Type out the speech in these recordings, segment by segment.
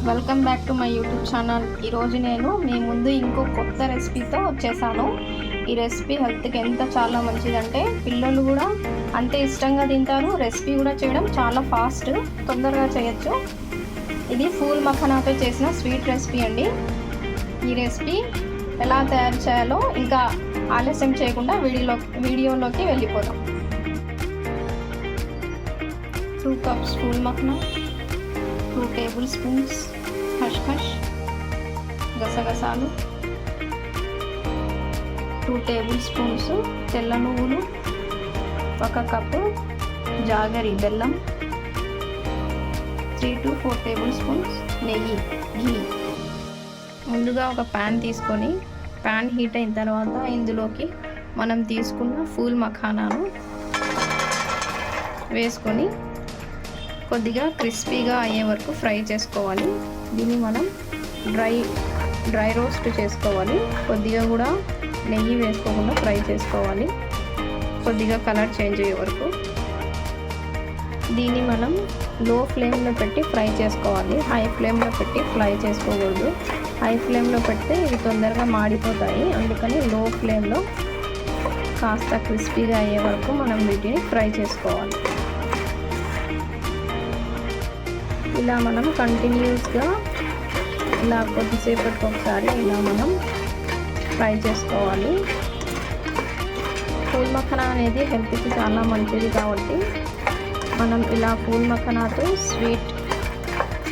Welcome back to my YouTube channel. ఈరోజు నేను మీ ముందు ఇంకో కొత్త రెసిపీతో వచ్చేసాను. ఈ రెసిపీ హెల్త్కి చాలా మంచిదంటే పిల్లలు కూడా అంతే ఇష్టంగా తింటారు. రెసిపీ కూడా చేయడం చాలా ఫాస్ట్, తొందరగా చేయొచ్చు. ఇది ఫూల్ మఖానాతో చేసిన స్వీట్ రెసిపీ అండి. ఈ రెసిపీ ఎలా తయారు చేయాలో ఇంకా ఆలస్యం చేయకుండా వీడియోలోకి వెళ్ళిపోదాం. 2 cups phool makhana, 2 table spoons khaskhas గసగసాలు, 2 టేబుల్ స్పూన్స్ తెల్ల నువ్వులు, 1 కప్పు జాగరి బెల్లం, 3 to 4 టేబుల్ స్పూన్స్ నెయ్యి ఘీ. ముందుగా ఒక ప్యాన్ తీసుకొని ప్యాన్ హీట్ అయిన తర్వాత ఇందులోకి మనం తీసుకున్న ఫూల్ మఖానాను వేసుకొని కొద్దిగా క్రిస్పీగా అయ్యే వరకు ఫ్రై చేసుకోవాలి. దీన్ని మనం డ్రై రోస్ట్ చేసుకోవాలి. కొద్దిగా కూడా నెయ్యి వేసుకోకుండా ఫ్రై చేసుకోవాలి, కొద్దిగా కలర్ చేంజ్ అయ్యే వరకు. దీన్ని మనం లో ఫ్లేమ్లో పెట్టి ఫ్రై చేసుకోవాలి. హై ఫ్లేమ్లో పెట్టి ఫ్రై చేసుకోకూడదు. హై ఫ్లేమ్లో పెడితే ఇవి తొందరగా మాడిపోతాయి. అందుకని లో ఫ్లేమ్లో కాస్త క్రిస్పీగా అయ్యే వరకు మనం వీటిని ఫ్రై చేసుకోవాలి. ఇలా మనం కంటిన్యూస్గా ఇలా కొద్దిసేపటికి ఒకసారి ఇలా మనం ఫ్రై చేసుకోవాలి. ఫూల్ మఖానా అనేది హెల్త్కి చాలా మంచిది కాబట్టి మనం ఇలా ఫూల్ మఖానాతో స్వీట్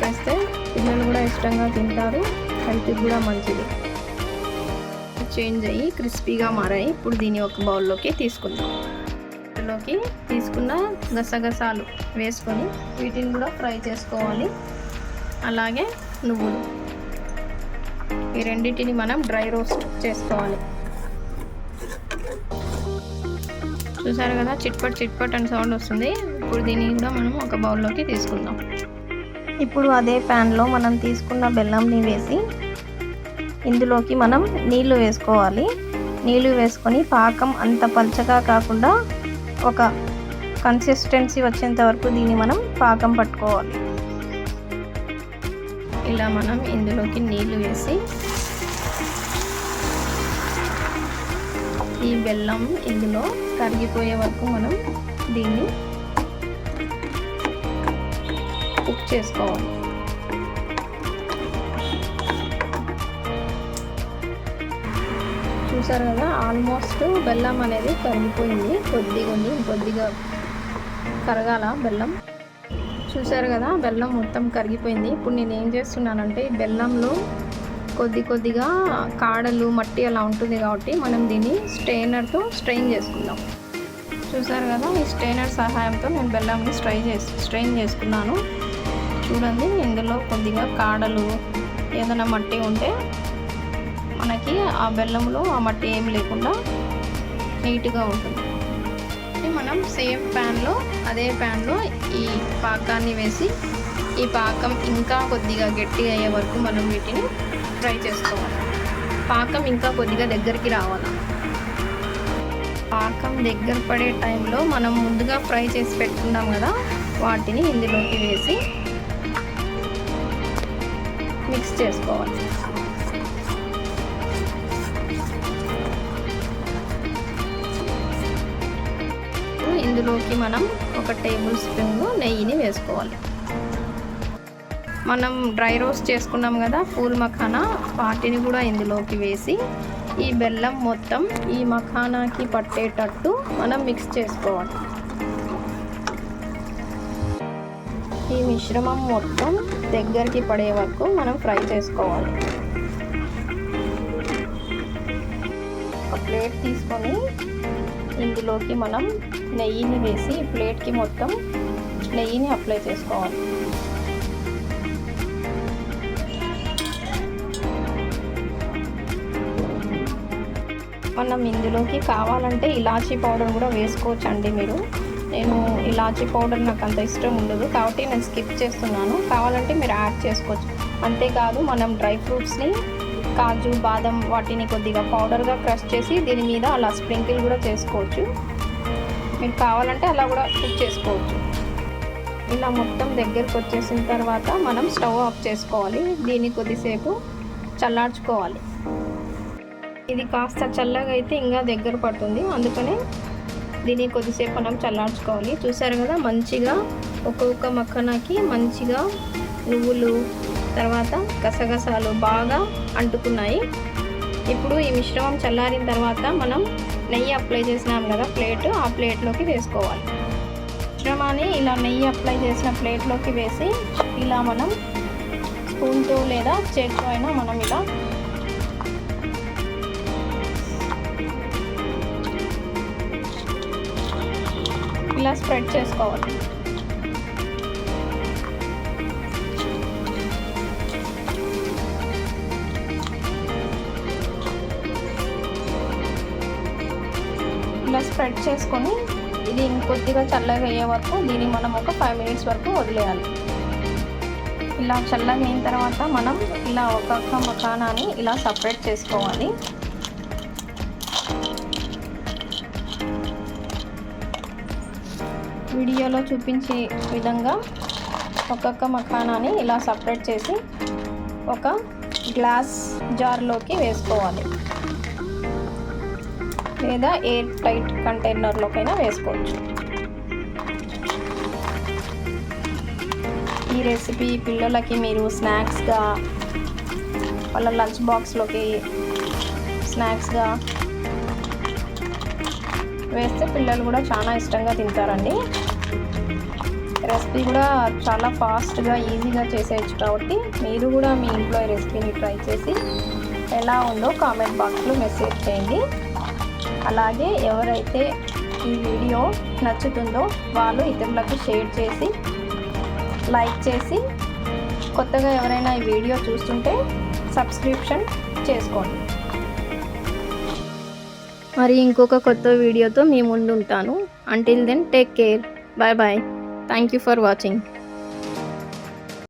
చేస్తే పిల్లలు కూడా ఇష్టంగా తింటారు. హెల్త్కి కూడా మంచిది. చేంజ్ అయ్యి క్రిస్పీగా మారాయి. ఇప్పుడు దీన్ని ఒక బౌల్లోకి తీసుకుందాం. ఇందులోకి తీసుకున్న గసగసాలు వేసుకొని వీటిని కూడా ఫ్రై చేసుకోవాలి. అలాగే నువ్వులు, ఈ రెండింటిని మనం డ్రై రోస్ట్ చేసుకోవాలి. చూసారు కదా, చిట్పట్ అని సౌండ్ వస్తుంది. ఇప్పుడు దీన్ని కూడా మనం ఒక బౌల్లోకి తీసుకుందాం. ఇప్పుడు అదే ప్యాన్లో మనం తీసుకున్న బెల్లంని వేసి ఇందులోకి మనం నీళ్లు వేసుకోవాలి. నీళ్లు వేసుకొని పాకం అంత పల్చగా కాకుండా ఒక కన్సిస్టెన్సీ వచ్చేంత వరకు దీన్ని మనం పాకం పట్టుకోవాలి. ఇలా మనం ఇందులోకి నీళ్లు వేసి ఈ బెల్లం ఇందులో కరిగిపోయే వరకు మనం దీన్ని కుక్ చేసుకోవాలి. చూసారు కదా, ఆల్మోస్ట్ బెల్లం అనేది కరిగిపోయింది. కొద్దిగా కరగాల బెల్లం. చూసారు కదా, బెల్లం మొత్తం కరిగిపోయింది. ఇప్పుడు నేను ఏం చేస్తున్నానంటే ఈ బెల్లంలో కొద్దిగా కాడలు మట్టి అలా ఉంటుంది కాబట్టి మనం దీన్ని స్ట్రెయినర్తో స్ట్రెయిన్ చేసుకుందాం. చూసారు కదా, ఈ స్ట్రెయినర్ సహాయంతో నేను బెల్లంని స్ట్రెయిన్ చేసుకున్నాను. చూడండి, ఇందులో కొద్దిగా కాడలు ఏదైనా మట్టి ఉంటే మనకి ఆ బెల్లంలో ఆ మట్టి ఏం లేకుండా నీట్గా ఉంటుంది. మనం సేమ్ అదే ప్యాన్లో ఈ పాకాన్ని వేసి ఈ పాకం ఇంకా కొద్దిగా గట్టిగా అయ్యే వరకు మనం వీటిని ఫ్రై చేసుకోవాలి. పాకం ఇంకా కొద్దిగా దగ్గరికి రావాలి. పాకం దగ్గర పడే టైంలో మనం ముందుగా ఫ్రై చేసి పెట్టుకున్నాం కదా, వాటిని ఇందులోకి వేసి మిక్స్ చేసుకోవాలి. ఇందులోకి మనం 1 టేబుల్ స్పూన్ నెయ్యిని వేసుకోవాలి. మనం డ్రై రోస్ట్ చేసుకున్నాం కదా ఫూల్ మఖానా, వాటిని కూడా ఇందులోకి వేసి ఈ బెల్లం మొత్తం ఈ మఖానాకి పట్టేటట్టు మనం మిక్స్ చేసుకోవాలి. ఈ మిశ్రమం మొత్తం దగ్గరికి పడే వరకు మనం ఫ్రై చేసుకోవాలి. ఒక ప్లేట్ తీసుకొని ఇందులోకి మనం నెయ్యిని వేసి ప్లేట్కి మొత్తం నెయ్యిని అప్లై చేసుకోవాలి. మనం ఇందులోకి కావాలంటే ఇలాచీ పౌడర్ కూడా వేసుకోవచ్చండి మీరు. నేను ఇలాచీ పౌడర్ నాకు అంత ఇష్టం ఉండదు కాబట్టి నేను స్కిప్ చేస్తున్నాను. కావాలంటే మీరు యాడ్ చేసుకోవచ్చు. అంతేకాదు మనం డ్రై ఫ్రూట్స్ని, కాజు, బాదం వాటిని కొద్దిగా పౌడర్గా క్రష్ చేసి దీని మీద అలా స్ప్రింకిల్ కూడా చేసుకోవచ్చు. మీరు కావాలంటే అలా కూడా కుక్ చేసుకోవచ్చు. ఇలా మొత్తం దగ్గరకు వచ్చేసిన తర్వాత మనం స్టవ్ ఆఫ్ చేసుకోవాలి. దీన్ని కొద్దిసేపు చల్లార్చుకోవాలి. ఇది కాస్త చల్లగా అయితే ఇంకా దగ్గర పడుతుంది, అందుకనే దీన్ని కొద్దిసేపు మనం చల్లార్చుకోవాలి. చూసారు కదా, మంచిగా ఒక్కొక్క మక్కనకి మంచిగా నువ్వులు తర్వాత గసగసాలు బాగా అంటుకున్నాయి. ఇప్పుడు ఈ మిశ్రమం చల్లారిన తర్వాత మనం నెయ్యి అప్లై చేసినాం కదా ప్లేట్, ఆ ప్లేట్లోకి వేసుకోవాలి. మిశ్రమాన్ని ఇలా నెయ్యి అప్లై చేసిన ప్లేట్లోకి వేసి ఇలా మనం స్పూన్తో లేదా చేతితో అయినా మనం ఇలా స్ప్రెడ్ చేసుకోవాలి. ఇలా స్ప్రెడ్ చేసుకొని ఇది ఇంకొద్దిగా చల్లగా అయ్యే వరకు దీన్ని మనం ఒక 5 మినిట్స్ వరకు వదిలేయాలి. ఇలా చల్లగా అయిన తర్వాత మనం ఇలా ఒక్కొక్క మకానాన్ని ఇలా సపరేట్ చేసుకోవాలి. వీడియోలో చూపించే విధంగా ఒక్కొక్క మకానాన్ని ఇలా సపరేట్ చేసి ఒక గ్లాస్ జార్లోకి వేసుకోవాలి, లేదా ఎయిర్ టైట్ కంటైనర్లోకైనా వేసుకోవచ్చు. ఈ రెసిపీ పిల్లలకి మీరు స్నాక్స్గా, వాళ్ళ లంచ్ బాక్స్లోకి స్నాక్స్గా వేస్తే పిల్లలు కూడా చాలా ఇష్టంగా తింటారండి. రెసిపీ కూడా చాలా ఫాస్ట్గా ఈజీగా చేసేయచ్చు కాబట్టి మీరు కూడా మీ ఇంట్లో ఈ రెసిపీని ట్రై చేసి ఎలా ఉందో కామెంట్ బాక్స్లో మెసేజ్ చేయండి. అలాగే ఎవరైతే ఈ వీడియో నచ్చుతుందో వాళ్ళు ఇతరులకు షేర్ చేసి లైక్ చేసి, కొత్తగా ఎవరైనా ఈ వీడియో చూస్తుంటే సబ్స్క్రిప్షన్ చేసుకోండి. మరి ఇంకొక కొత్త వీడియోతో మీ ముందు ఉంటాను. Until then take care. Bye bye. Thank you for watching.